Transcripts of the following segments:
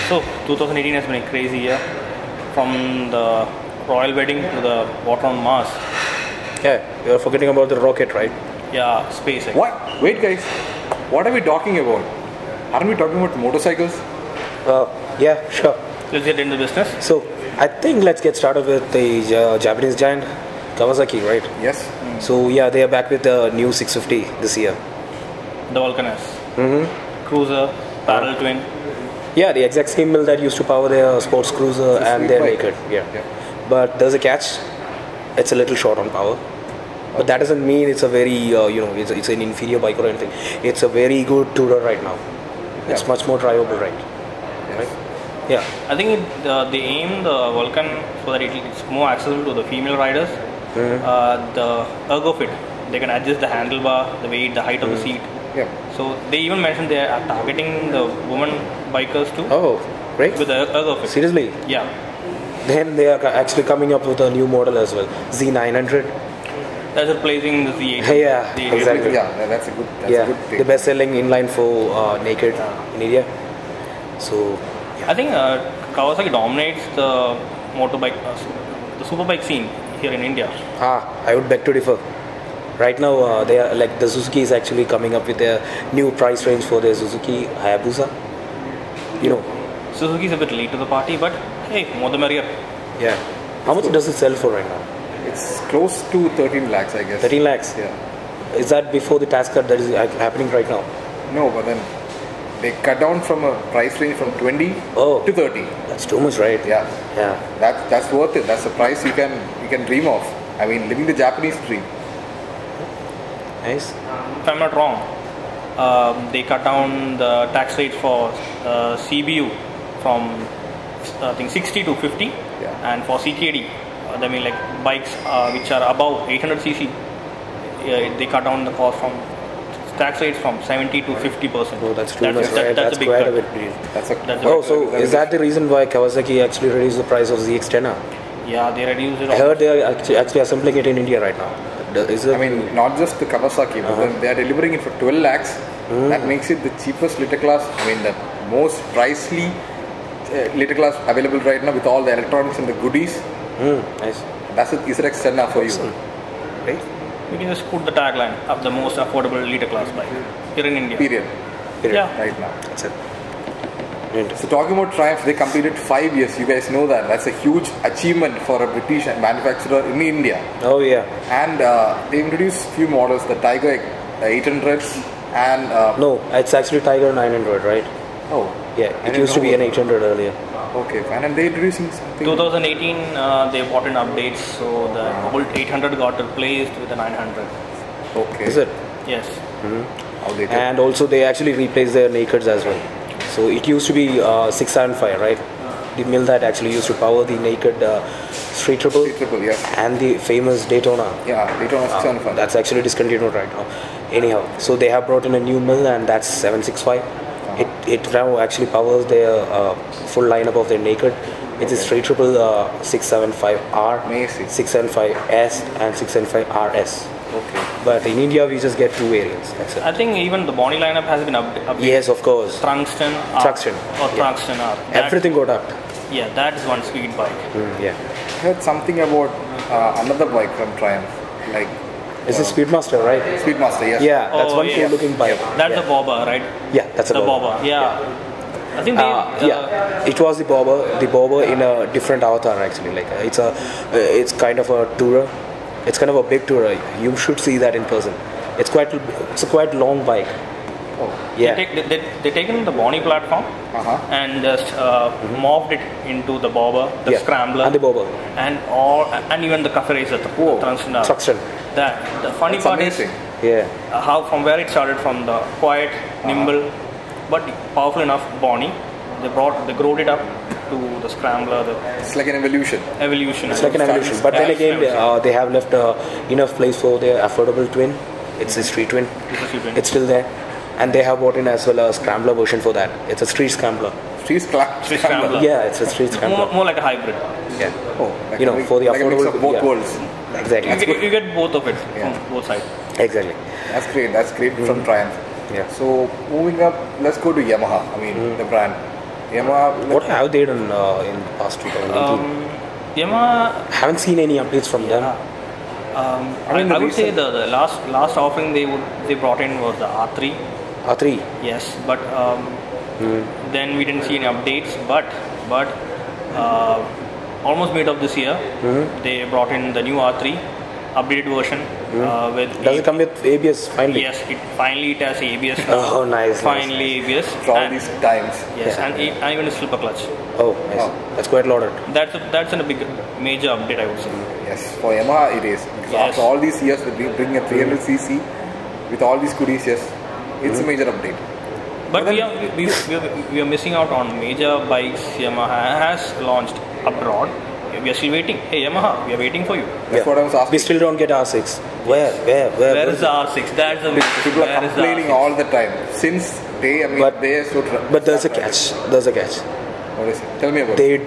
So 2018 has been a crazy year, from the royal wedding to the water on Mars. Yeah, you're forgetting about the rocket, right? Yeah, SpaceX. What? Wait, guys. What are we talking about? Aren't we talking about motorcycles? Yeah, sure. Let's get into business. So, I think let's get started with the Japanese giant, Kawasaki, right? Yes. So, yeah, they are back with the new 650 this year. The Vulcan S. Cruiser, parallel twin. Yeah, the exact same mill that used to power their sports cruiser and their bike. naked. Yeah. But there's a catch. It's a little short on power. But that doesn't mean it's a very, it's an inferior bike or anything. It's a very good tourer right now. It's much more drivable, right? Yes. Right? Yeah. I think they aim the Vulcan so that it's more accessible to the female riders. The ergo fit, they can adjust the handlebar, the weight, the height of the seat. Yeah. So they even mentioned they are targeting the women bikers too. Oh, great. With the ergo fit. Seriously? Yeah. Then they are actually coming up with a new model as well. Z900. That's replacing the Z8. Yeah, The exactly. Yeah, that's a good thing. The best-selling inline for naked in India. So, I think Kawasaki dominates the motorbike, the superbike scene here in India. I would beg to differ. Right now, they are like the Suzuki is actually coming up with their new price range for their Suzuki Hayabusa. You know. Suzuki's a bit late to the party, but hey, more the merrier. Yeah. How much does it sell for right now? It's close to 13 lakhs, I guess. 13 lakhs? Yeah. Is that before the tax cut that is happening right now? No, but then they cut down from a price range from 20 to 30. That's too much, right? Yeah. That's worth it. That's a price you can dream of. I mean, living the Japanese dream. Nice. If I'm not wrong, they cut down the tax rate for CBU from I think 60 to 50, and for CKD, I mean like bikes which are above 800cc, they cut down the cost from tax rates from 70 to 50%. Oh, that's too much, right? That's a big quite cut. a bit. So is that the reason why Kawasaki actually reduced the price of ZX-10R? Yeah, they reduced it. I heard they are actually assembling it in India right now. I mean, not just the Kawasaki, but then they are delivering it for 12 lakhs. That makes it the cheapest litter class. I mean, the most pricely litter class available right now with all the electronics and the goodies. Nice. That's a ZX-10R for you. Right? We can just put the tagline of the most affordable leader class bike here in India. Period. Yeah. Right now. That's it. So talking about Triumph, they completed 5 years. You guys know that. That's a huge achievement for a British manufacturer in India. Oh yeah. And they introduced few models, the Tiger 800s and... no, it's actually Tiger 900, right? Oh. Yeah, it used to be an 800 earlier. Okay, fine. And they're introducing something... 2018, they brought in updates, so the old 800 got replaced with the 900. Okay. Is it? Yes. And also they actually replaced their nakeds as well. So it used to be 675, right? The mill that actually used to power the naked Street Triple. Yes. And the famous Daytona. Yeah, Daytona 675. That's actually discontinued right now. Anyhow, so they have brought in a new mill, and that's 765. It now actually powers their full lineup of their naked. It's a Street Triple 675R, 675S, and 675RS. Okay. But in India, we just get two variants. That's it. I think even the body lineup has been updated. Yes, of course. Tungsten R. Tungsten. Or Tungsten R. Everything got upped. Yeah, that is one speed bike. Yeah. I heard something about another bike from Triumph. Like... It's a Speedmaster, right? Speedmaster, yes. Yeah, that's one cool looking bike. That's the Bobber, right? Yeah, that's the Bobber. Yeah. I think they... it was the Bobber in a different avatar actually. Like it's kind of a tourer. It's kind of a big tourer. You should see that in person. It's a quite long bike. Oh. Yeah. They taken the Bonnie platform and just morphed it into the Bobber, the Scrambler, and the Bobber, and even the Cafe Racer, the Tungsten. The funny part is how from where it started, from the quiet, nimble, but powerful enough Bonnie, they growed it up to the Scrambler. It's like an evolution. It's like an evolution. But then again, they have left enough place for their affordable twin. It's a street twin. It's still there. And they have brought in as well a Scrambler version for that. It's a street Scrambler. Street Scrambler? Yeah, it's a street Scrambler. More like a hybrid. Yeah. Oh, like for the like affordable... a mix of both worlds. Exactly. You get both of it from both sides. Exactly. That's great from Triumph. Yeah. So moving up, let's go to Yamaha. I mean, the brand. Yamaha. What have they done in past 2018? Yamaha. Haven't seen any updates from them. I would say the last offering they brought in was the R3. R3. Yes, but then we didn't see any updates. But almost mid of this year, they brought in the new R3 updated version with. Does it come with ABS finally? Yes, it has ABS. Now. Oh, nice. Finally, nice. ABS. For all these times. Yes, and even a slipper clutch. Oh, nice. That's quite loaded. That's a big major update, I would say. Yes, for Yamaha it is. After all these years, they bring a 300cc with all these goodies. Yes, it's a major update. But we are missing out on major bikes Yamaha has launched abroad. We are still waiting. Hey Yamaha, we are waiting for you. That's what I was asking. We still don't get R6. Where is the R6? That's the people are complaining all the time. Since they are so. But there's a catch. What is it? Tell me about it.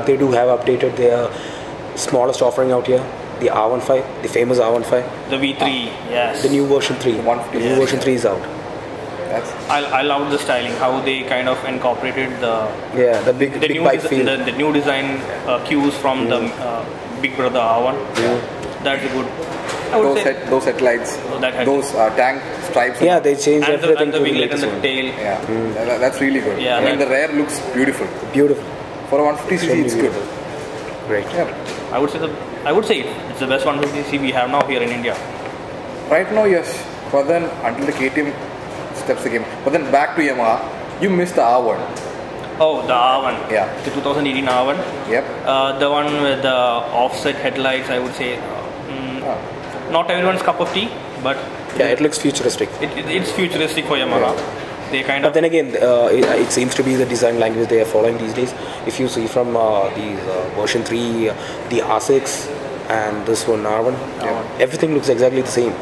They do have updated their smallest offering out here. The R15, the famous R15. The V3, yes. The new version 3. The new version 3 is out. I love the styling, how they kind of incorporated the big bike feel. The new design cues from the Big Brother R1. That's a good. Those headlights, those tank stripes. Yeah, they changed everything. And the winglet and the tail. Yeah, that's really good. Yeah, I mean, the rear looks beautiful. Beautiful. For a 150cc, it's good. Great. Yeah. I would say it's the best 150cc we have now here in India. Right now, yes. But then until the KTM steps the game. But then back to Yamaha, you missed the R1. Oh, the R1. Yeah. The 2018 R1. Yep. The one with the offset headlights, I would say. Not everyone's cup of tea, but it looks futuristic. It's futuristic for Yamaha. Yeah. They kind but then again, it seems to be the design language they are following these days. If you see from the version 3, the R6 and this one R1, everything looks exactly the same.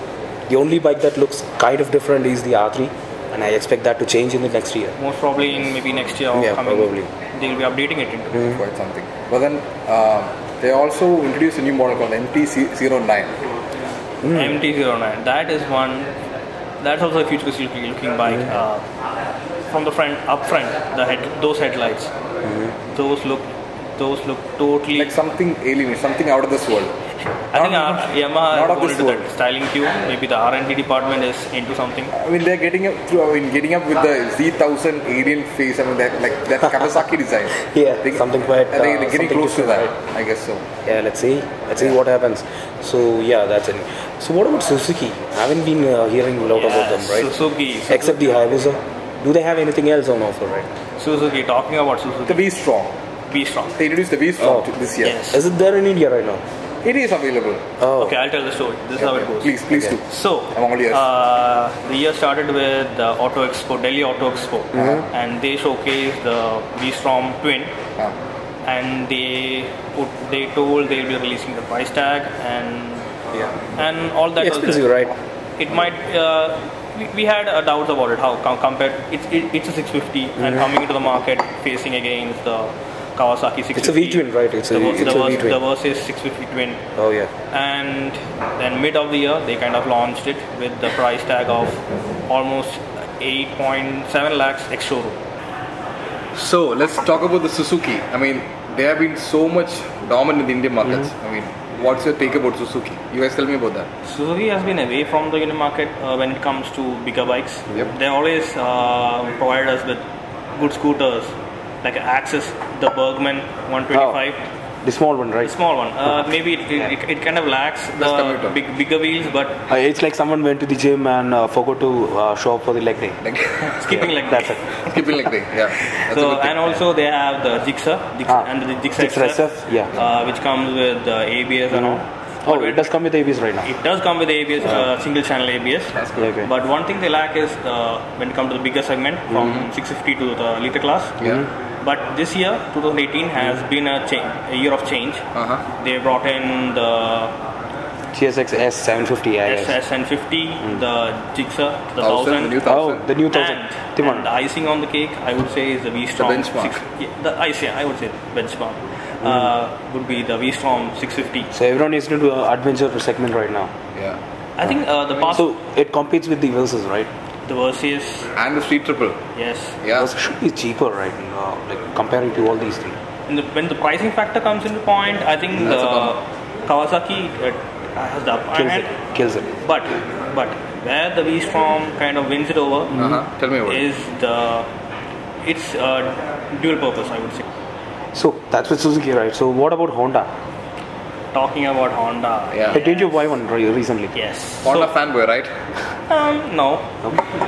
The only bike that looks kind of different is the R3, and I expect that to change in the next year. Most probably in maybe next year or probably. They'll be updating it into quite something. But then they also introduced a new model called MT-09. MT-09. That is one. That's also a futuristic looking bike. From the front, up front, those headlights, those look totally like something alien, something out of this world. I think Yamaha is going into that styling queue. Maybe the R&D department is into something. I mean, they're getting up with the Z1000 alien face. I mean, that Kawasaki design. Something quite. They're getting close to that. I guess so. Yeah, let's see what happens. So that's it. So what about Suzuki? I haven't been hearing a lot about them, right? Suzuki. Except the Hayabusa. Do they have anything else on offer, right? Suzuki. Talking about Suzuki. The V-Strong. They introduced the V-Strong this year. Yes. Is it there in India right now? It is available. Okay, I'll tell the story. This is how it goes. Please do. So, the year started with the Auto Expo, Delhi Auto Expo, and they showcased the V-Strom Twin, and they told they'll be releasing the price tag and all that. Expensive, right? It might. We had doubts about it. How compared? It's a 650 and coming into the market facing against the Kawasaki 650. It's a V-twin, right? It's a V-twin. The Veloce 650 twin. Oh yeah. And then mid of the year, they kind of launched it with the price tag of almost 8.7 lakhs ex-showroom. So let's talk about the Suzuki. I mean, they have been so much dominant in the Indian markets. I mean, what's your take about Suzuki? You guys tell me about that. Suzuki has been away from the Indian market when it comes to bigger bikes. They always provide us with good scooters like Axis, the Bergman 125. The small one, right? The small one. Maybe it kind of lacks the bigger wheels, but it's like someone went to the gym and forgot to show up for the leg day. Skipping leg day. That's it. Skipping leg day. Yeah. So and also they have the Gixxer and the Gixxer SF, which comes with the ABS and all. Oh, it does come with ABS right now. It does come with ABS, single channel ABS. Okay. But one thing they lack is when it comes to the bigger segment from 650 to the liter class. But this year, 2018, has been a year of change. They brought in the GSX S750, S750, the Gixxer, the 1000. The new 1000. And the icing on the cake, I would say, is the V-Strom. The benchmark. The icing, I would say, benchmark. Would be the V-Strom 650. So everyone is into the adventure segment right now. I think the past. So it competes with the Veloces, right? The Veloce, and the Street Triple. yes. Yeah. It should be cheaper, right? Like comparing to all these three. When the pricing factor comes into point, I think That's a Kawasaki has the upper hand. Kills it. But where the V-Strom kind of wins it over Tell me about it. is it's dual purpose, I would say. So that's with Suzuki, right? So what about Honda? Talking about Honda. Yeah. Did you buy one recently? Yes. Honda fanboy, right? No.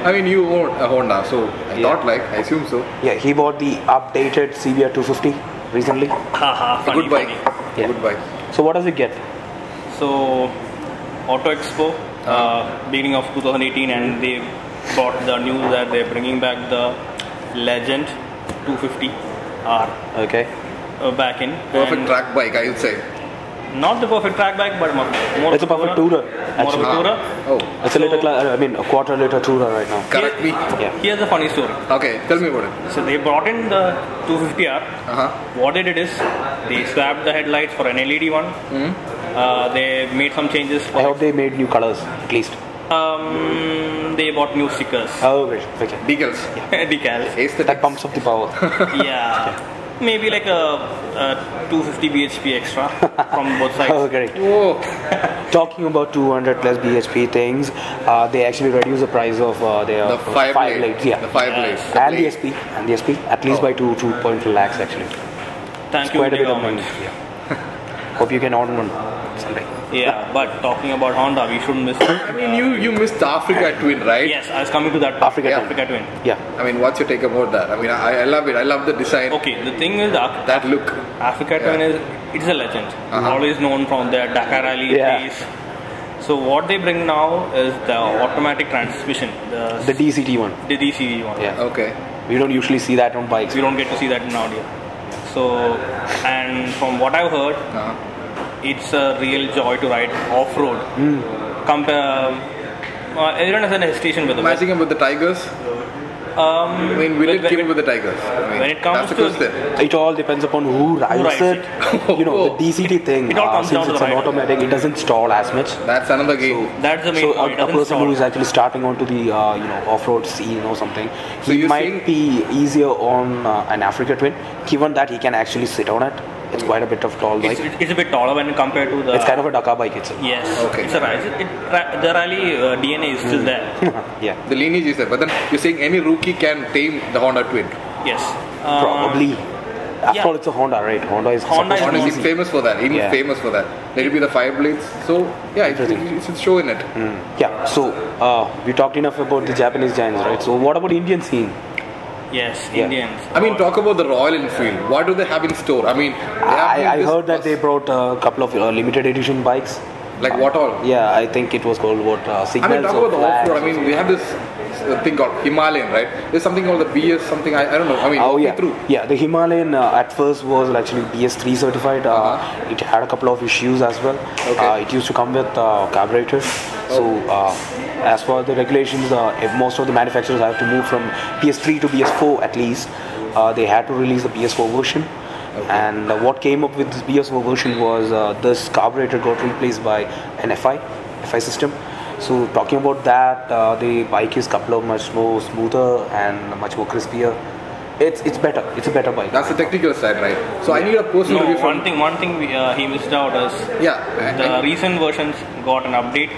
I mean, you own a Honda, so I thought I assume so. Yeah, he bought the updated CBR 250 recently. Haha, A funny, good bike. funny. A good bike. So what does it get? So, Auto Expo, beginning of 2018, and they brought the news that they're bringing back the Legend 250R Okay. back in. Perfect And track bike, I would say. not the perfect track bike, but more It's a perfect tourer, More of actually. a tourer. Oh, It's a little, a quarter liter tourer right now. correct me. Yeah. Here's a funny story. Okay, tell me about it. So they brought in the 250R. What they did is they swapped the headlights for an LED one. They made some changes. I hope they made new colors, at least. They bought new stickers, Oh, great. Okay. Decals. decals. Aesthetics. That pumps up the power. Yeah, maybe like a 250 bhp extra from both sides. Oh, great. Whoa. Talking about 200 plus bhp things, they actually reduce the price of their The fire blade. blades. Yeah. The fire blades. And the SP, at least by 2.2 lakhs actually. Thank you, Quite a India bit of government. money. Yeah. Hope you can own one someday. Yeah, but talking about Honda, we shouldn't miss. I mean, you missed the Africa Twin, right? Yes, I was coming to that. Africa Twin. Africa Twin. Yeah. I mean, what's your take about that? I mean, I love it. I love the design. Okay, the thing is, That look. Africa Twin it's a legend. Always known from their Dakar Rally Yeah. days. So what they bring now is the automatic transmission, The DCT one. the DCV one. Yeah. Okay. We don't usually see that on bikes. We don't get to see that in audio. So, and from what I've heard, it's a real joy to ride off-road. Everyone has an hesitation with it. Matching up with the Tigers. I mean, will it keep with the Tigers? I mean, when it comes that's the to- question. It all depends upon who rides rides it. You know, the DCT thing, It all comes since down to it's the an rider. automatic, it doesn't stall as much. That's another game. That's the main So point. It a doesn't person stall. who is actually starting onto the off-road scene or something, So he you're might be easier on an Africa Twin, given that he can actually sit on it. It's quite a bit of tall bike. It's a bit taller when compared to the. It's kind of a Dakar bike itself. Yes. Okay. It's a ride. The rally DNA is still there. Yeah, The lineage is there. But then you're saying any rookie can tame the Honda Twin. Yes. probably. After yeah. all, it's a Honda, right? Honda is Honda is supposed to Honda be is easy. famous for that. Even Yeah. famous for that. Let it be the fire blades. So, yeah, it's showing it. Yeah, so we talked enough about the Japanese giants, right? So what about Indian scene? Yes, Yeah. Indians. I mean, talk about the Royal Enfield. What do they have in store? I mean, they have I this heard that bus- they brought a couple of limited edition bikes. Like what all? Yeah, I think it was called what I Signals mean, talk or about the Flags off-road. I or mean, something. we have this thing called Himalayan, right? There's something called the BS something. I don't know. I mean, Oh walk me yeah, through. yeah. The Himalayan at first was actually BS3 certified. It had a couple of issues as well. Okay. It used to come with carburetors. So as for the regulations, if most of the manufacturers have to move from PS3 to PS4 at least. They had to release the PS4 version. And what came up with this PS4 version was this carburetor got replaced by an FI system. So talking about that, the bike is couple of much more smoother and much more crispier. It's better. It's a better bike. That's the technical side, right? So I need a personal No, review from. one thing he missed out is Yeah. the recent versions got an update.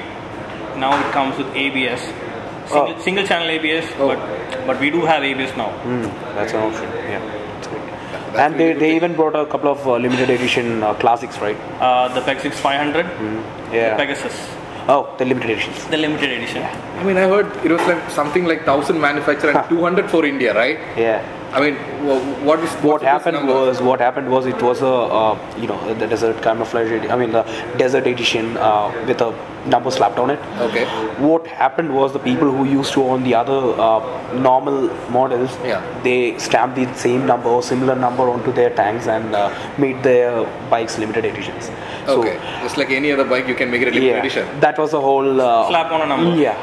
Now it comes with ABS, single channel ABS, but we do have ABS now. That's an option. Yeah. And they even brought a couple of limited edition classics, right? The Peg 500, Yeah. Pegasus, Oh, the limited editions. the limited edition. I mean, I heard it was like something like 1,000 manufactured and 200 for India, right? Yeah. I mean, what's What this happened number? was it was the desert camouflage. The desert edition with a number slapped on it. Okay. What happened was the people who used to own the other normal models, Yeah. they stamped the same number or similar number onto their tanks and made their bikes limited editions. So, Okay. Just like any other bike, you can make it a limited edition. that was a whole Slap on a number. Yeah,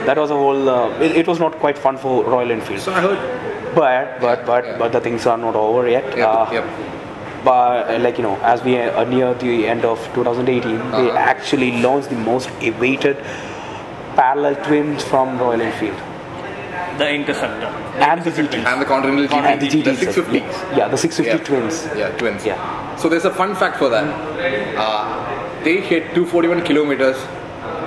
that was a whole. It was not quite fun for Royal Enfield. So I heard. But the things are not over yet. Yep. But as we are near the end of 2018, they actually launched the most awaited parallel twins from Royal Enfield. the Interceptor. And the GT. And the Continental GT. And the GT. The 650. Yeah, the 650 twins. Yeah, twins. Yeah. So there's a fun fact for that. They hit 241 kilometers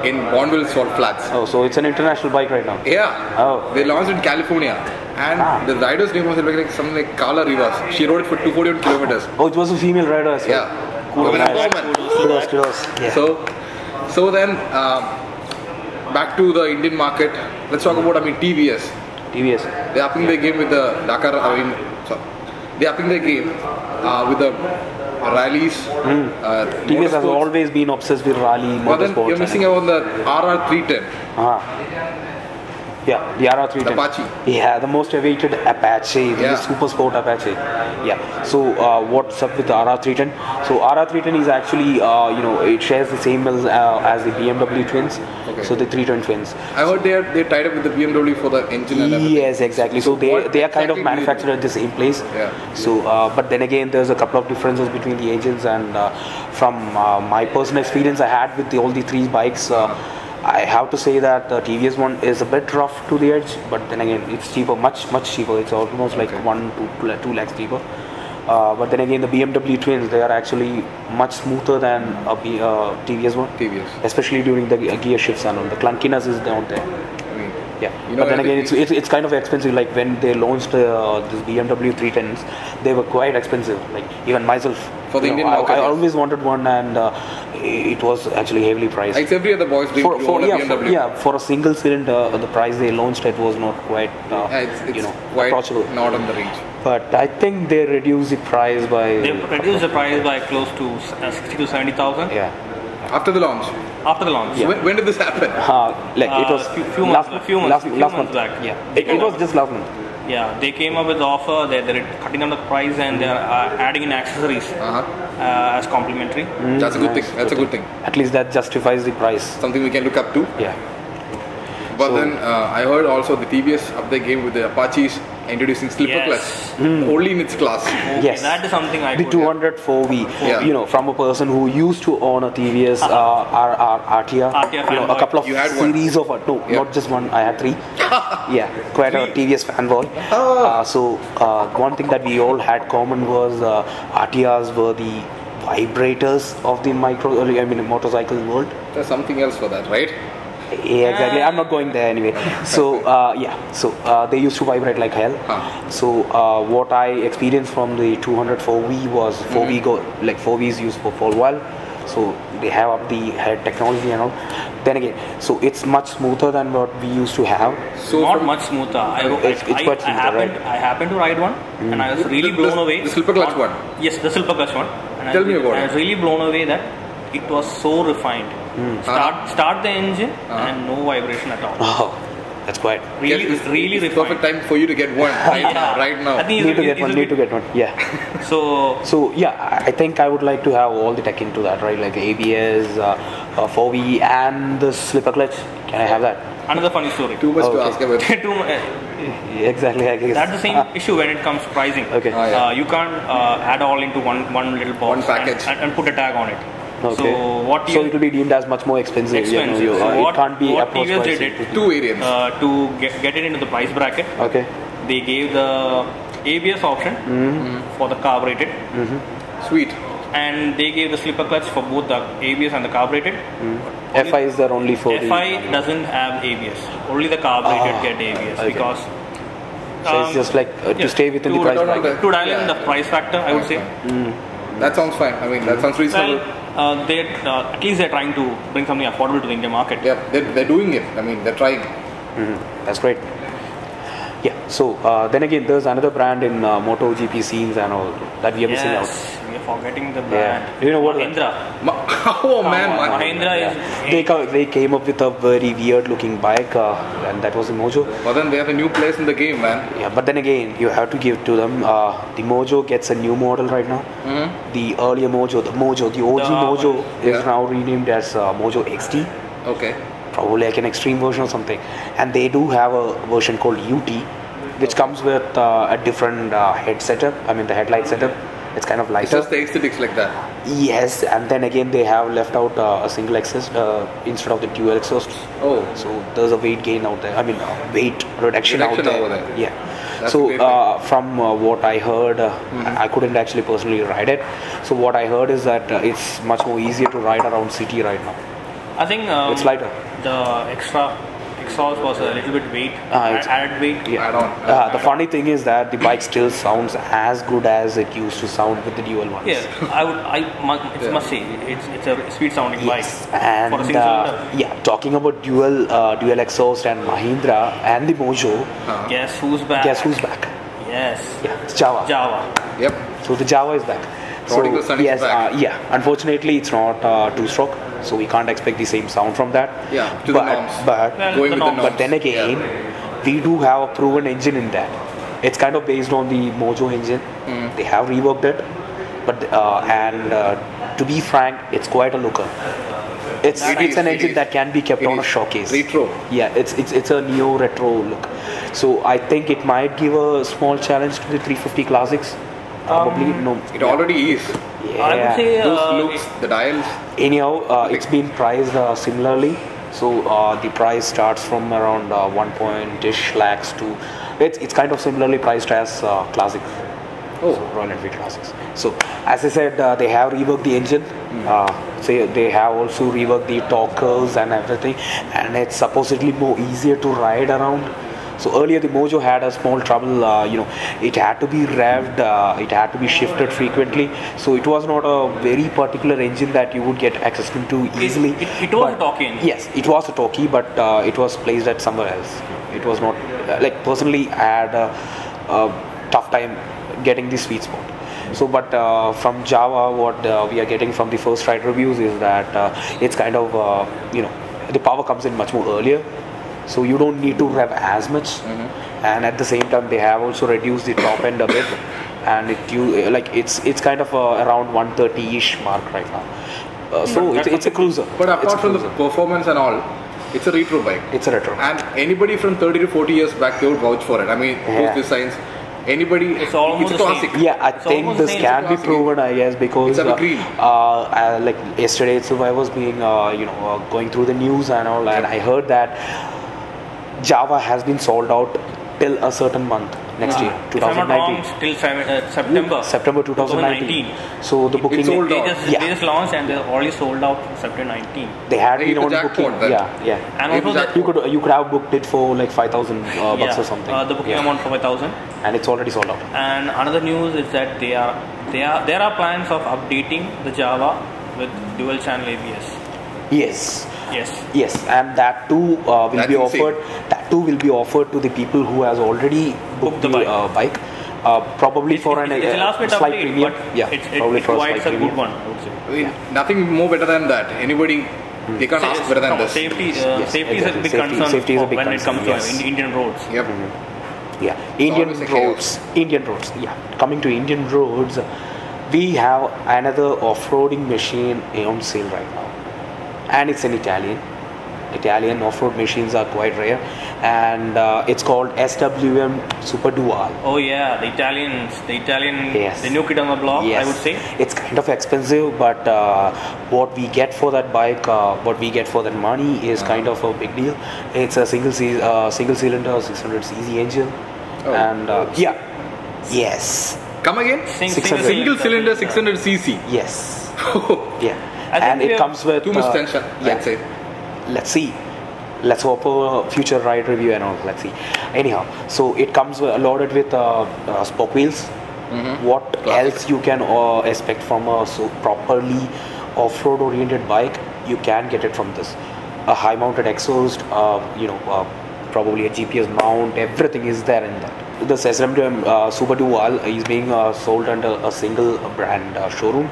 in Bonneville Salt Flats. Oh, so it's an international bike right now. Yeah. Oh. They launched in California. And the rider's name was like something like Carla Rivas. She rode it for 241 kilometers. Oh, it was a female rider as well. Yeah. Cool. Nice. Kudos. Yeah. So then, back to the Indian market. Let's talk about, TVS. TVS. They're upping their game with the Dakar. They're upping their game with the rallies. TVS has always been obsessed with rally motorsports. But then you're missing out on the RR310. Yeah, the RR310. The Apache. Yeah, the most awaited Apache, the super sport Apache. Yeah. So what's up with the RR310? So RR310 is actually, it shares the same as the BMW twins. Okay. So the 310 twins. I heard they tied up with the BMW for the engine and everything. Yes, exactly. So they are kind of manufactured at the same place. Yeah. So, but then again, there's a couple of differences between the engines, and from my personal experience I had with all the three bikes, I have to say that the TVS one is a bit rough to the edge, but then again, it's cheaper, much cheaper. It's almost like 1 to 2 lakhs cheaper. But then again, the BMW twins, they are actually much smoother than a TVS one. TVS. Especially during the gear shifts and all. The clunkiness is down there. Yeah, but then again, it's kind of expensive. Like when they launched this BMW 310s, they were quite expensive. Like even myself, for the Indian market, I always wanted one, and it was actually heavily priced. It's every other boy's dream to own a BMW. For a single cylinder, the price they launched it was not quite it's quite approachable. Not on the range. But I think they reduced the price by. They reduced the price by close to 60 to 70,000. Yeah. After the launch. After the launch. So when did this happen? It was few months back. Yeah. It was just last month. Yeah, they came up with the offer. They're cutting down the price, and they're adding in accessories as complimentary. That's a good thing. That's a good thing. At least that justifies the price. Something we can look up to. Yeah. But then I heard also the TVS up their game with the Apaches introducing slipper clutch, only in its class. Okay, yes, that is something I the 200 4V. Yeah. From a person who used to own a TVS RTR, a couple of series of not just one. I had 3. Yeah, quite a TVS fanboy. So one thing that we all had common was RTRs were the vibrators of the motorcycle world. There's something else for that, right? Yeah, exactly. I'm not going there anyway. So they used to vibrate like hell. So what I experienced from the 200 4V was 4V is used for fall while. So they have up the head technology and all. Then again, so it's much smoother than what we used to have. So not much smoother. It's quite smoother, I happened to ride one, and I was really blown away. The slipper clutch one. Yes, the slipper clutch one. And Tell me about it. I was really blown away that it was so refined. Start the engine and no vibration at all. Oh, that's quite really refined. Perfect time for you to get one right now. I think need to get one. Yeah. So yeah, I think I would like to have all the tech into that, right? Like ABS, 4V, and the slipper clutch. Can I have that? Another funny story. Too much to ask about. Exactly, I guess. That's the same issue when it comes to pricing. Okay. You can't add all into one little box, one package, and put a tag on it. Okay. So it will be deemed as much more expensive. It can't be approached by two variants. To get it into the price bracket. Okay. They gave the ABS option for the carbureted. Sweet. And they gave the slipper clutch for both the ABS and the carbureted. FI is there only for FI doesn't have ABS. Only the carbureted get ABS because. So it's just like to stay within the price bracket. To dial in the price factor, I would say. That sounds fine. I mean, that sounds reasonable. At least they're trying to bring something affordable to the Indian market. Yeah, they're doing it. I mean, they're trying. That's great. Yeah. So then again, there's another brand in MotoGP scenes and all that we are missing out. We are forgetting the brand. Yeah. You know what? Mahindra. Mahindra is. They came up with a very weird looking bike, and that was the Mojo. But then they have a new place in the game, man. Yeah, but then again, you have to give to them. The Mojo gets a new model right now. The earlier Mojo, the OG Mojo is now renamed as Mojo XT. Okay. Probably like an extreme version or something. And they do have a version called UT, which comes with a different head setup. I mean, the headlight setup. It's kind of It's lighter. just the aesthetics like that. Yes, and then again they have left out a single exhaust instead of the dual exhaust. Oh. So there's a weight gain out there. I mean, weight reduction out there. over there. Yeah. That's So a great thing. from what I heard, I couldn't actually personally ride it. So what I heard is that it's much more easier to ride around city right now. I think It's lighter. The extra exhaust was a little bit weight, it's- added weight. Yeah. Add-on. The funny thing is that the bike still sounds as good as it used to sound with the dual ones. Yeah, must say it's a sweet sounding bike Yes, for a and single cylinder. talking about dual exhaust and Mahindra and the Mojo, Guess who's back? guess who's back? Yes, Yeah, it's Java. Java. Yep. So the Java is back. Prodigal son is yes, back. unfortunately it's not two-stroke, so we can't expect the same sound from that. Yeah, to the norms. But Well, Going the with the norms. norms. But then again, we do have a proven engine in that. It's kind of based on the Mojo engine. They have reworked it, but to be frank, it's quite a looker. It's an engine that can be kept on a showcase. Retro. Yeah, it's a neo retro look. So I think it might give a small challenge to the 350 Classics. Probably no. It already is. Yeah. I would say Those looks, the dials. Anyhow, it's been priced similarly. So the price starts from around 1.ish lakhs to it's kind of similarly priced as Classics. Oh. So Royal Enfield Classics. So as I said, they have reworked the engine. Say they have also reworked the torque curves and everything, and it's supposedly more easier to ride around. So earlier the Mojo had a small trouble, it had to be revved, it had to be shifted frequently. So it was not a very particular engine that you would get accustomed to easily. It was a talkie engine. Yes, it was a talkie, but it was placed at somewhere else. It was not, personally I had a tough time getting the sweet spot. So, but from Java, what we are getting from the first ride reviews is that it's kind of, the power comes in much more earlier. So you don't need to rev as much, and at the same time they have also reduced the top end a bit, and it's kind of around 130-ish mark right now. So it's a cruiser. But It's a apart from the cruiser. performance and all, it's a retro bike. It's a retro. And anybody from 30 to 40 years back, they would vouch for it. I mean, Yeah. those designs, anybody, It's almost a the classic. same. Yeah, I It's think almost the this same. can be Classic. proven, I guess, because It's evergreen. like yesterday itself I was being going through the news and all, and I heard that Java has been sold out till a certain month next year, If I'm not wrong, 2019. till September. September 2019. So the booking sold out. They just launched and they're already sold out September 19. they had They been hit on the booking. jackpot then. Yeah. And Maybe also that- You could have booked it for like 5,000 bucks or something. the booking Yeah. amount for 5,000. And it's already sold out. And another news is that there are plans of updating the Java with dual channel ABS. Yes. Yes. And that too will That's be insane. offered. That too will be offered to the people who has already booked the the bike. Probably for It's a last minute slight update, premium. but Yeah, it probably for a provides slight a premium. good one, I would say. I mean, nothing more better than that. Anybody, they can't ask better than No, this. safety is exactly. a big Safety- concern safety is a big when concern, it comes yes. to Indian roads. Yep. Yeah, Indian always a roads. Indian roads. Yeah, coming to Indian roads, we have another off-roading machine on sale right now, and it's an Italian. Italian off-road machines are quite rare, and it's called SWM Super Dual. Oh yeah, the Italian, Yes. the new kid on the block, Yes. I would say. It's kind of expensive, but what we get for that bike, what we get for that money is kind of a big deal. It's a single cylinder 600cc engine, Oh. and yes, Come again? 600. Single cylinder 600cc. yes, yeah, I think and we it have comes with Too much tension, yeah. I'd say. Let's see. Let's hope a future ride review and all. Let's see. Anyhow, so it comes loaded with spoke wheels. What Classic. else you can expect from a so properly off-road oriented bike? You can get it from this. A high-mounted exhaust, probably a GPS mount. Everything is there in that. The SWM Super Dual is being sold under a single brand showroom.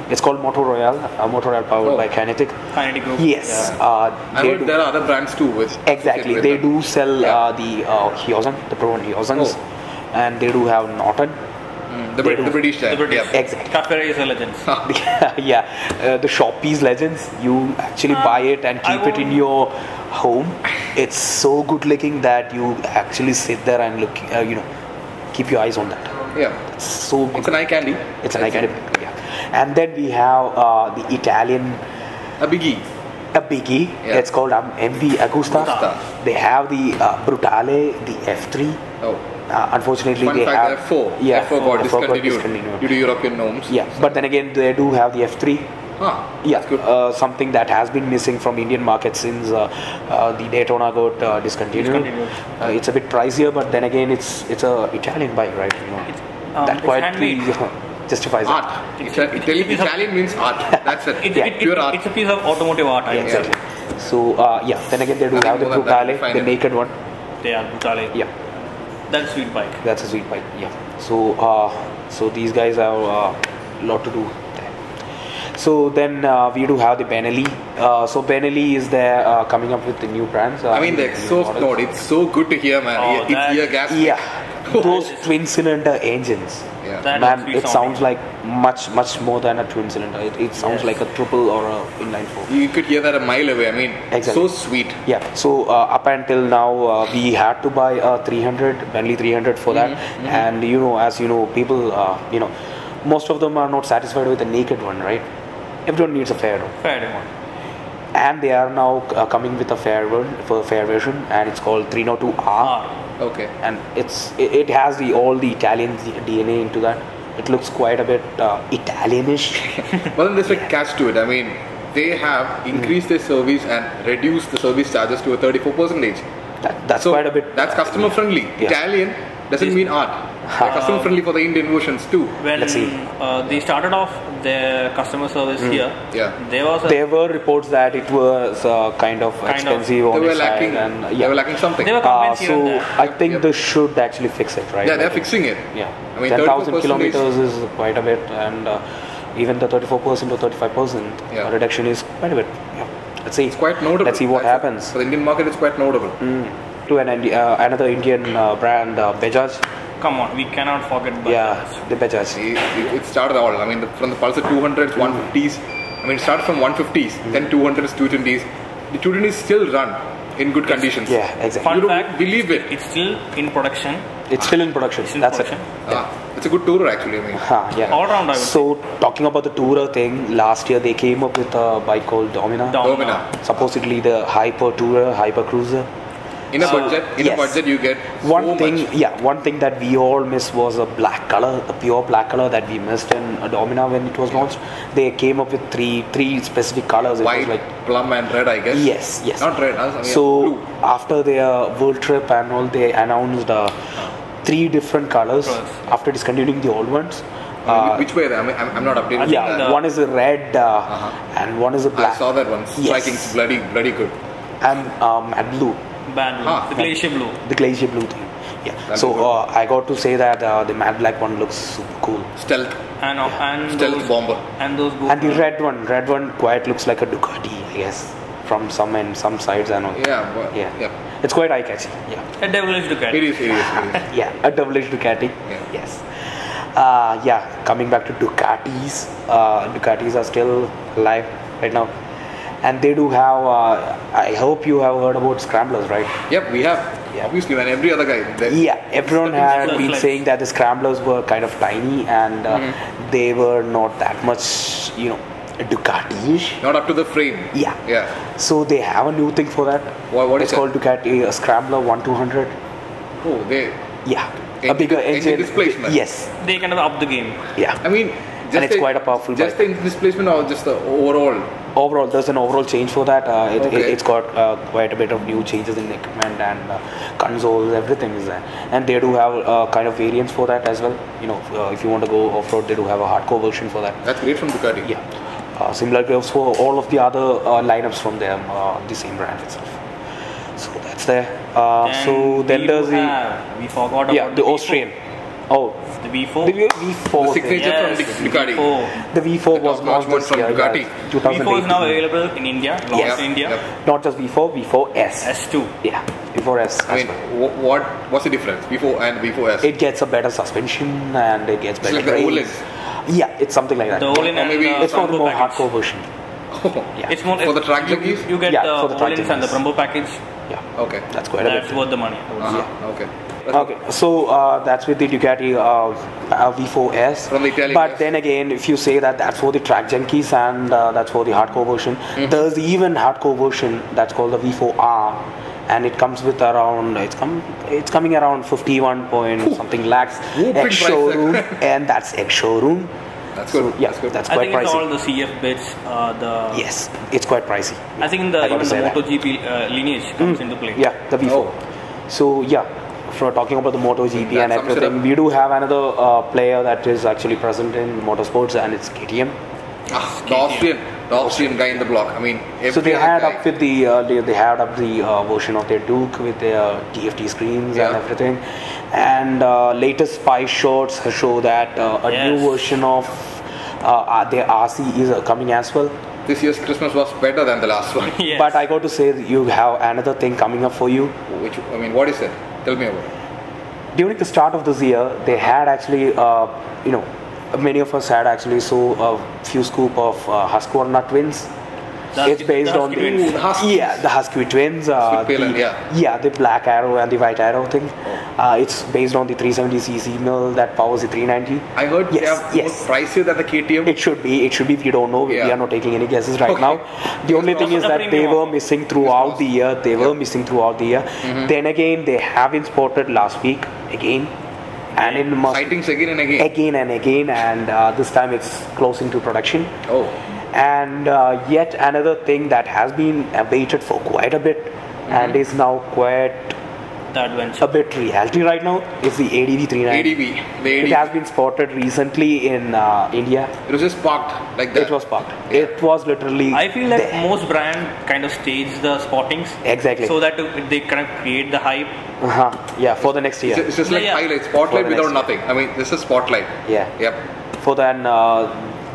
It's called Motor Royale. Motor Royale powered Oh. by Kinetic. Kinetic Group. Yes, I they heard do- there are other brands too with exactly. with They them. do sell Yeah. the Hyozan, the proven Hyozans, Oh. and they do have Norton. The they do. British The type. British. Yeah. Exactly. Cafe is a legend. Yeah, the Shopee's Legends. You actually buy it and I keep it in won't- your home. It's so good looking that you actually sit there and look, keep your eyes on that. Yeah. It's so good. It's an eye candy. It's an eye candy. Yeah. And then we have the Italian. A biggie. A biggie. Yeah. It's called MV Agusta. They have the Brutale, the F3. Oh. Unfortunately, Fun they fact, have F4. Yeah, F4 got F4 discontinued due to European norms. Yeah, but then again, they do have the F3. Yeah, that's good. Something that has been missing from Indian market since the Daytona got discontinued. It's a bit pricier, but then again, it's a Italian bike, right? You know, that quietly justifies art. it. Italian means art. That's it. Pure art. It's a piece of automotive art. Exactly. So then again, they do have the Brutale, the naked one. They are Brutale. Yeah. That's a sweet bike. That's a sweet bike. Yeah. So these guys have a lot to do. So then we do have the Benelli. So Benelli is there coming up with the new brands. I mean the exhaust note, it's so good to hear, man. It's ear gas. Yeah, those twin cylinder engines. Yeah. Man, it sounds like much more than a twin cylinder. It sounds like a triple or a inline four. You could hear that a mile away. I mean, exactly. So sweet. Yeah. So up until now, we had to buy a 300 Benelli 300 for that, and as you know, people most of them are not satisfied with the naked one, right? Everyone needs a fair one. Fair one. And they are now coming with a fair version, and it's called 302R. Okay. And it has all the Italian DNA into that. It looks quite a bit Italianish. Well, then there's a catch to it. I mean, they have increased their service and reduced the service charges to a 34%. That's quite a bit. That's customer friendly. Yeah. Italian doesn't mean art. They're customer friendly for the Indian versions too. When they started off their customer service here, there were reports that it was kind of expensive. They were lacking. They were lacking something. They were so I think they should actually fix it, right? Yeah, they're fixing it. Yeah, I mean, 10,000 kilometers is quite a bit, and even the 34% or 35% reduction is quite a bit. Yeah. Let's see. It's quite notable. Let's see what happens. For the Indian market, it's quite notable. To another Indian brand, Bajaj. Come on, we cannot forget Bajaj. Yeah, the Bajaj. It started all. I mean, from the Pulsar 200s, 150s. I mean, it started from 150s, then 200s, 220s. The 220s still run in good conditions. Yeah, exactly. Fun you don't fact, believe it. It's still in production. It's still in production. That's it. It's a good tourer actually. I mean, yeah. All round. I would so talking about the tourer thing, last year they came up with a bike called Domina. Supposedly the hyper tourer, hyper cruiser. In a budget, you get one thing that we all missed was a black color, a pure black color that we missed in a Domina when it was launched. They came up with three specific colors. White, plum, and red, I guess. Yes. Not red. So blue. After their world trip and all, they announced 3 different colors after discontinuing the old ones. Which way? I'm not updated. Yeah, one is a red and one is a black. I saw that one. Striking, bloody good. And matte blue. The glacier blue. The glacier blue thing. Yeah. So I got to say that the matte black one looks super cool. Stealth. And stealth bomber. And those. And the red one quite looks like a Ducati, I guess, from some sides and all. Yeah. It's quite eye catchy. Yeah. A devilish Ducati. It is. Yeah, a devilish Ducati. Yeah. Yes. Coming back to Ducatis. Ducatis are still alive right now. And they do have, I hope you have heard about scramblers, right? Yep, we have. Yeah. Obviously, and every other guy. Everyone had been saying that the scramblers were kind of tiny and they were not that much, Ducati-ish. Not up to the frame. Yeah. So they have a new thing for that. What is it's called Ducati Scrambler 1200. Oh, they... Yeah. A bigger engine. Displacement. Yes. They kind of up the game. Yeah. I mean... And it's quite a powerful bike. Just the displacement or just the overall? Overall, there's an overall change for that. It's got quite a bit of new changes in the equipment and consoles, everything is there. And they do have kind of variants for that as well. If you want to go off-road, they do have a hardcore version for that. That's great from Ducati. Yeah. Similar goes for all of the other lineups from them, the same brand itself. So that's there. Then there's we forgot about the Austrian. Oh, the V4. The V4. The signature from Ducati. The V4 was launched from Ducati. V4 is now available in India. Launched in India. Yep. Not just V4, V4S. S2. Yeah, V4S. I mean, what's the difference? V4 and V4S. It gets a better suspension and it gets better brakes. Yeah, it's something like that. The Olin and maybe it's for the more hardcore version. It's more for the track junkies. You get the Olins and the Brumbo package. Yeah. Okay. That's quite a bit. That's worth the money. Okay. Okay, so that's with the Ducati V4S. From the Italian but guys. then again, if you say that that's for the track junkies and that's for the hardcore version, there's even hardcore version that's called the V4R, and it comes with around it's coming around 51 point something lakhs ex showroom, and that's ex showroom. That's good. So, yeah, that's good. that's I quite think it's pricey. all the CF bits. Yes, it's quite pricey. I think even the MotoGP lineage comes into play. Yeah, the V4. So yeah, for talking about the MotoGP and sums it everything, up. we do have another player that is actually present in motorsports, and it's KTM. The Austrian guy in the block. I mean, So they every had other guy. up with they had up the version of their Duke with their TFT screens and everything, and latest spy shots show that a new version of their RC is coming as well. This year's Christmas was better than the last one. Yes. But I got to say that you have another thing coming up for you. What is it? Tell me about it. During the start of this year, they had actually, many of us had actually saw a few scoop of Husqvarna twins. It's based on the Husky twins. The black arrow and the white arrow thing. It's based on the 370cc mill that powers the 390. I heard they are more pricier than the KTM. It should be. We don't know. We are not taking any guesses right now. The only thing is that they were missing throughout the year. Then again, they have been spotted last week again. And in sightings again and again. And this time it's close into production. Oh. And yet another thing that has been awaited for quite a bit and is now quite a bit reality right now is the ADV 390. It has been spotted recently in India. It was just parked like that. It was parked. It was literally. I feel like most brand kind of stage the spottings. Exactly. So that they kind of create the hype. Yeah, for the next year. It's just like highlight, spotlight without nothing. I mean, this is spotlight. Yeah. Yep. For then,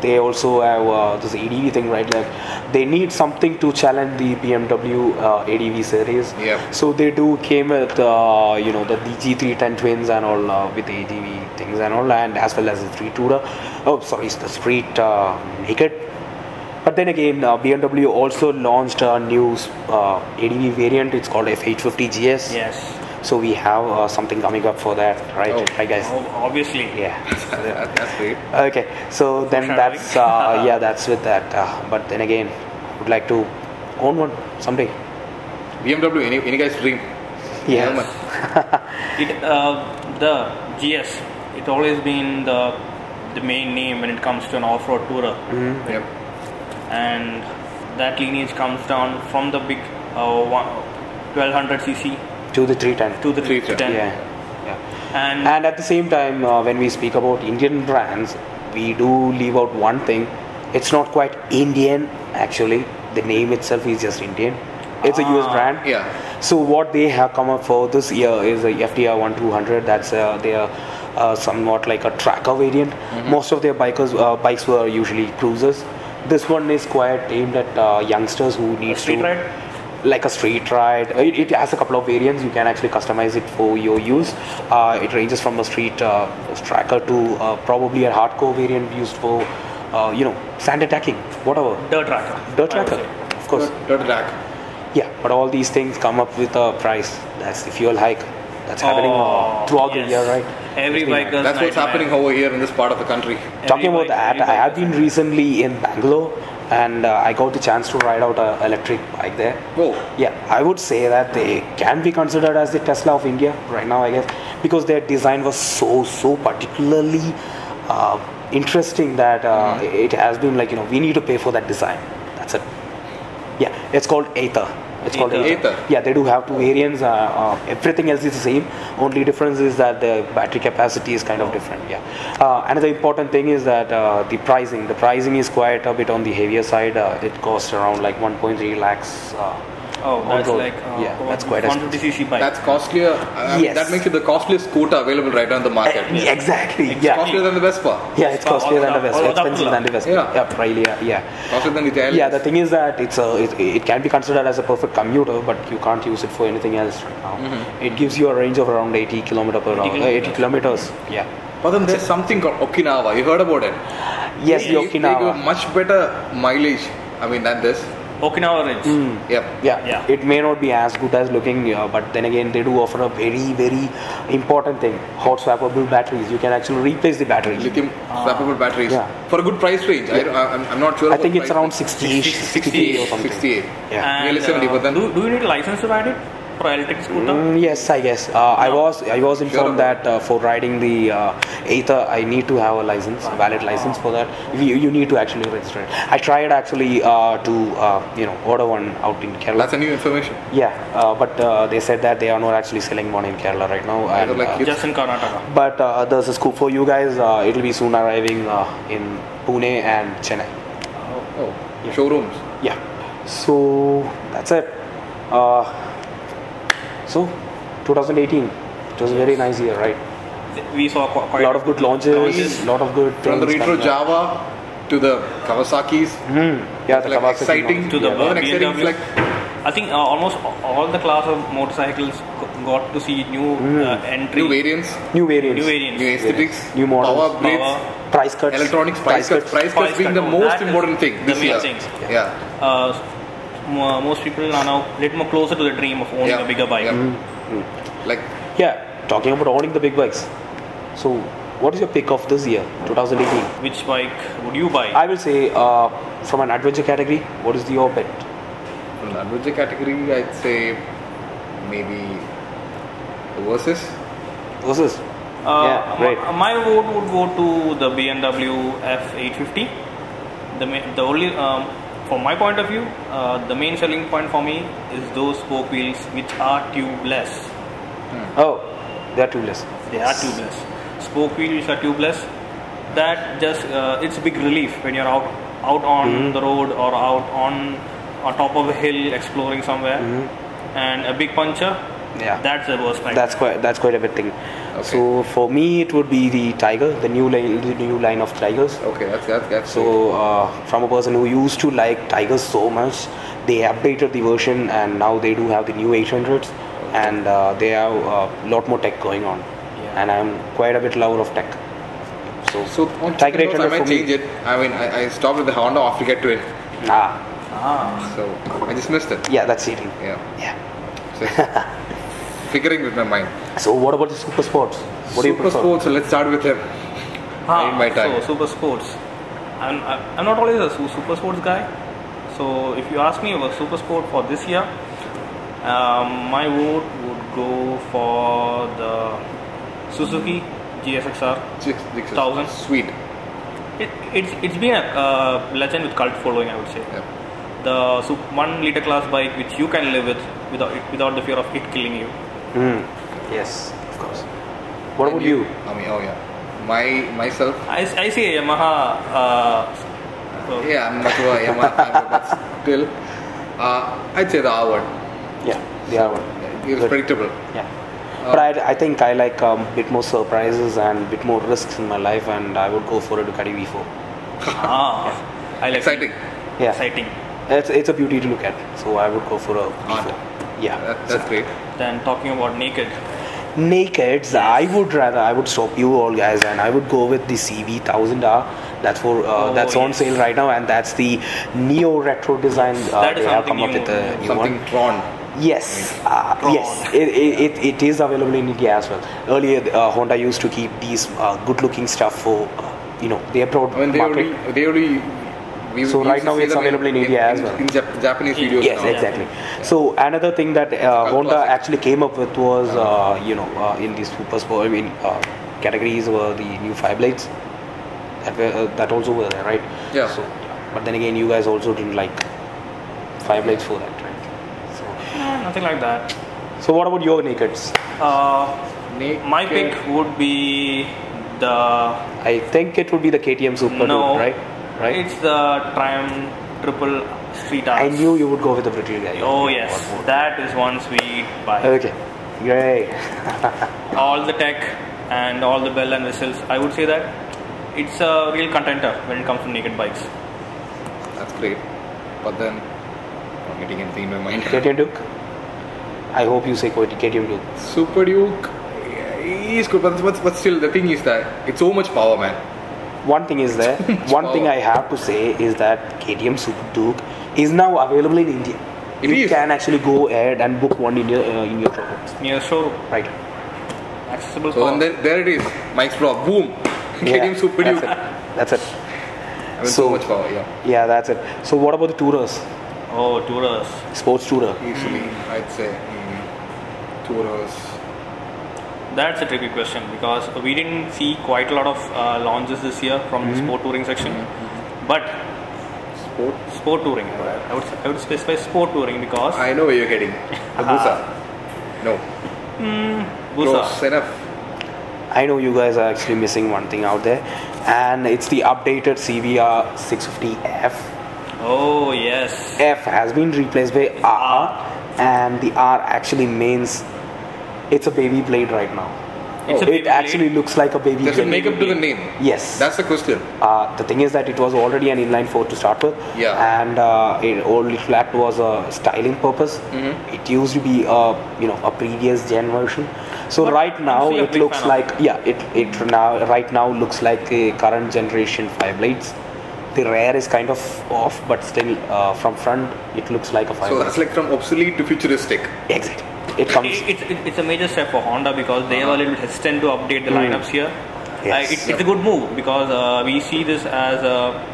they also have this ADV thing, right? Like they need something to challenge the BMW ADV series. Yep. So they do came with the DG310 twins and all with the ADV things and all, and as well as the street tourer. The street naked. But then again, BMW also launched a new ADV variant. It's called F850 GS. Yes. So we have something coming up for that, right? Right, guys? Obviously. Yeah. That's great. Okay. So then that's that's with that. But then again, I would like to own one someday. BMW, any guy's dream. Yeah. The GS, it always been the main name when it comes to an off-road tourer. Mm-hmm. Yep. And that lineage comes down from the big 1200cc to the 310. to the 310. Yeah. And at the same time, when we speak about Indian brands, we do leave out one thing. It's not quite Indian actually. The name itself is just Indian. It's a US brand. Yeah. So what they have come up for this year is a FDR 1200. That's their somewhat like a tracker variant. Mm-hmm. Most of their bikes were usually cruisers. This one is quite aimed at youngsters who need street ride? Like a street ride. It has a couple of variants. You can actually customize it for your use. It ranges from a street tracker to probably a hardcore variant used for sand attacking, whatever. Dirt tracker. Of course. Dirt track. Yeah, but all these things come up with a price. That's the fuel hike. That's happening throughout the year, right? Every biker's That's what's happening over here in this part of the country. Talking about that, I have been recently in Bangalore, and I got the chance to ride out an electric bike there. Oh. Yeah, I would say that they can be considered as the Tesla of India right now, I guess, because their design was so particularly interesting that it has been like, we need to pay for that design. That's it. Yeah, it's called Aether. It's called Aether. Yeah, they do have two variants. Everything else is the same. Only difference is that the battery capacity is kind of different. Yeah. Another important thing is that the pricing. The pricing is quite a bit on the heavier side. It costs around like 1.3 lakhs. That's like that's quite 150cc bike. That's costlier. Yes. That makes it the costliest scooter available right now in the market. Exactly. It's costlier than the Vespa. Yeah, it's costlier than the Vespa. Expensive than the Vespa. Yeah. Really. Yeah. Costlier than the Italian. Yeah, the thing is that it can be considered as a perfect commuter, but you can't use it for anything else right now. Mm-hmm. It gives you a range of around 80 kilometers per hour. 80 kilometers. Yeah. But then there's something called Okinawa. You heard about it? Yes, the They Okinawa. give much better mileage. Than this. Okinawa Ridge. Yeah. It may not be as good as looking, but then again, they do offer a very, very important thing: hot swappable batteries. You can actually replace the battery. Lithium swappable batteries for a good price range. I'm not sure. I think it's around 68 or something. 68. Yeah. Nearly 70. But then, do you need a license to ride it for electric scooter? Yes, I guess. I was informed that for riding the Aether, I need to have a license, a valid license for that. You need to actually register it. I tried actually to order one out in Kerala. that's a new information. Yeah, but they said that they are not actually selling one in Kerala right now. And, Just in Karnataka. but there's a scoop for you guys. It'll be soon arriving in Pune and Chennai. Yeah. Showrooms. Yeah. So that's it. So 2018, it was a very nice year, right? We saw quite A lot of good launches, lot of good From the things retro coming up. Java to the Kawasaki's. Yeah, the like Kawasaki exciting launch. to the yeah. Exciting, BMW. like I think almost all the class of motorcycles got to see new entry, new variants, New variants, new aesthetics, new models, power upgrades, price cuts, electronics, price cuts being the most important thing The this main year. things. Yeah. Most people are now a little more closer to the dream of owning a bigger bike. Like Yeah, talking about owning the big bikes. So, what is your pick of this year, 2018? Which bike would you buy? I will say, from an adventure category, what is your bet? from the adventure category, I'd say maybe the Veloce. Versus? Yeah, right. My vote would go to the BMW F850. The only, from my point of view, the main selling point for me is those spoke wheels which are tubeless. Oh, they are tubeless. They are tubeless. Spoke wheels are tubeless. That just it's a big relief when you're out on the road or out on top of a hill exploring somewhere, and a big puncher. Yeah, that's the worst time. That's quite a big thing. Okay. So for me, it would be the Tiger, the new line of Tigers. Okay, that's So from a person who used to like Tigers so much, they updated the version and now they do have the new 800s, and they have a lot more tech going on. And I'm quite a bit lover of tech. So on Tiger 800 I might for me. change it. I mean, I stopped with the Honda after get to it. So I just missed it. Yeah, that's cheating. Yeah. So figuring with my mind. So what about the Super Sports? What do you Super prefer? Sports. So let's start with him. I need my time. So super sports. I'm not always a super sports guy. So if you ask me about super sport for this year, my vote would go for the Suzuki GSXR 1000. Sweet. It's been a legend with cult following, I would say. Yeah. The 1 liter class bike which you can live with without the fear of it killing you. Yes, of course. What about you? I mean, myself. I see a Yamaha. Yeah, I'm much of a Yamaha, but still, I'd say the R1. Yeah, the R1. It was predictable. Yeah. But I think I like a bit more surprises and a bit more risks in my life, and I would go for a Ducati V4. I like Exciting. Yeah. Exciting. It's a beauty to look at, so I would go for a V4. Yeah. That's great. Then talking about naked. Nakeds, I would stop you all guys, and I would go with the CV 1000R. That's for that's on sale right now, and that's the neo retro design. That is they have something come up with a new Something one. Tron. Yes, yes, it is available in India as well. Earlier, Honda used to keep these good-looking stuff for their broad I mean, market. they already. So right now it's available in India as well. In Japanese videos. Yes, now. exactly. So another thing that Honda classic. actually came up with was, in the super sport, categories were the new 5 blades. That also were there, right? Yeah. So, but then again, you guys also didn't like 5 blades for that, right? So, Nothing like that. so what about your nakeds? My pick would be the. I think it would be the KTM Super No. Duke, right? Right? It's the Triumph Triple Street Arts. I knew you would go with the British guy. Oh yes, that is one sweet bike. Okay, great. All the tech and all the bell and whistles. I would say that it's a real contender when it comes to naked bikes. That's great. But then, not getting anything in my mind. KTM Duke? I hope you say KTM Duke. Super Duke, he's good, but still, the thing is that it's so much power, man. One thing is there. One thing I have to say is that KTM Super Duke is now available in India. It You is. can actually go ahead and book one in your showroom. Near showroom. Right. Accessible So for. then there it is. Mike's blog. Boom. Getting super that's duper. it. That's it. I mean, so much power. Yeah. Yeah, that's it. So what about the tourers? Oh, tourers. Sports tourer. Easily, I'd say. Tourers. That's a tricky question because we didn't see quite a lot of launches this year from the sport touring section. But sport touring, I would specify sport touring because I know where you're getting. The Busa. No. Busa. Close enough. I know you guys are actually missing one thing out there, and it's the updated CVR 650F. Oh yes. F has been replaced by R, and the R actually means it's a baby blade right now. It's a baby It actually blade. looks like a baby Does blade. it make up to the name? Yes. That's the question. The thing is that it was already an inline 4 to start with, Yeah. and old Little Act was a styling purpose. It used to be a previous gen version. So But right I'm now still a it big looks fan like right now looks like a current generation 5 blades. The rear is kind of off, but still from front it looks like a 5 So blade. that's like from obsolete to futuristic. Exactly. It comes. It's a major step for Honda because they are a little hesitant to update the lineups here. Yes. It's a good move because we see this as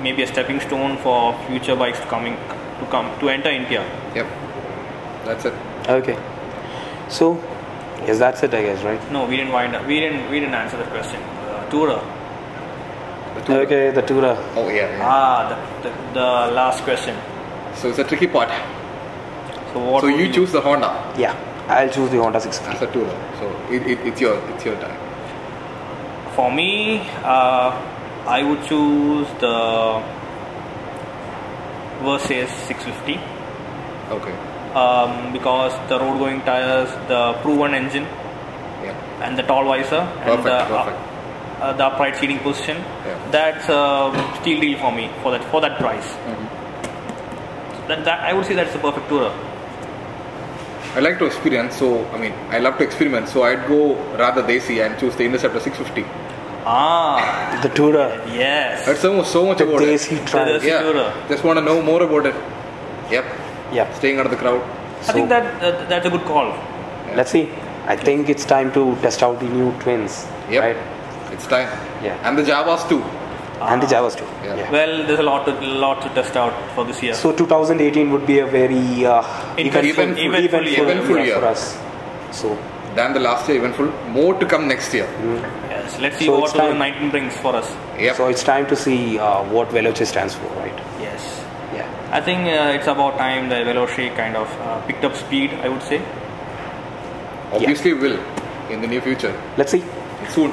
maybe a stepping stone for future bikes to enter India. Yep. That's it. Okay. So yes, that's it, I guess, right? No, we didn't answer the question. Tourer. The Tourer. Okay, the Tourer. Oh yeah. The last question. So it's a tricky part. So what? So would you choose the Honda Yeah, I'll choose the Honda 650. as a Tourer. So it's your time. For me, I would choose the Veloce 650 Okay. because the road-going tires, the proven engine, Yeah. and the tall visor, and Perfect. the upright seating position. Yeah. That's a steal deal for me for that price. That I would say that's the perfect tourer. I like to experience, so I love to experiment. So I'd go rather desi and choose the Interceptor 650. The Tourer. Yes. That's so much The about it. Desi Triumph. The Tourer. Just want to know more about it. Yep. Yeah. Staying out of the crowd. I think that's a good call. Let's see. I think it's time to test out the new twins. Yep. Right? It's time. Yeah. And the Javas too. And the Javas too. Yeah. Well, there's a lot to test out for this year. So 2018 would be a very Eventful year. for us. So Than the last year, eventful. More to come next year. Yes. Let's see So what it's time. 2019 brings for us. Yep. so it's time to see what Veloce stands for, right? Yes. Yeah. I think it's about time the Veloce kind of picked up speed, I would say. Obviously will in the near future. Let's see. Soon.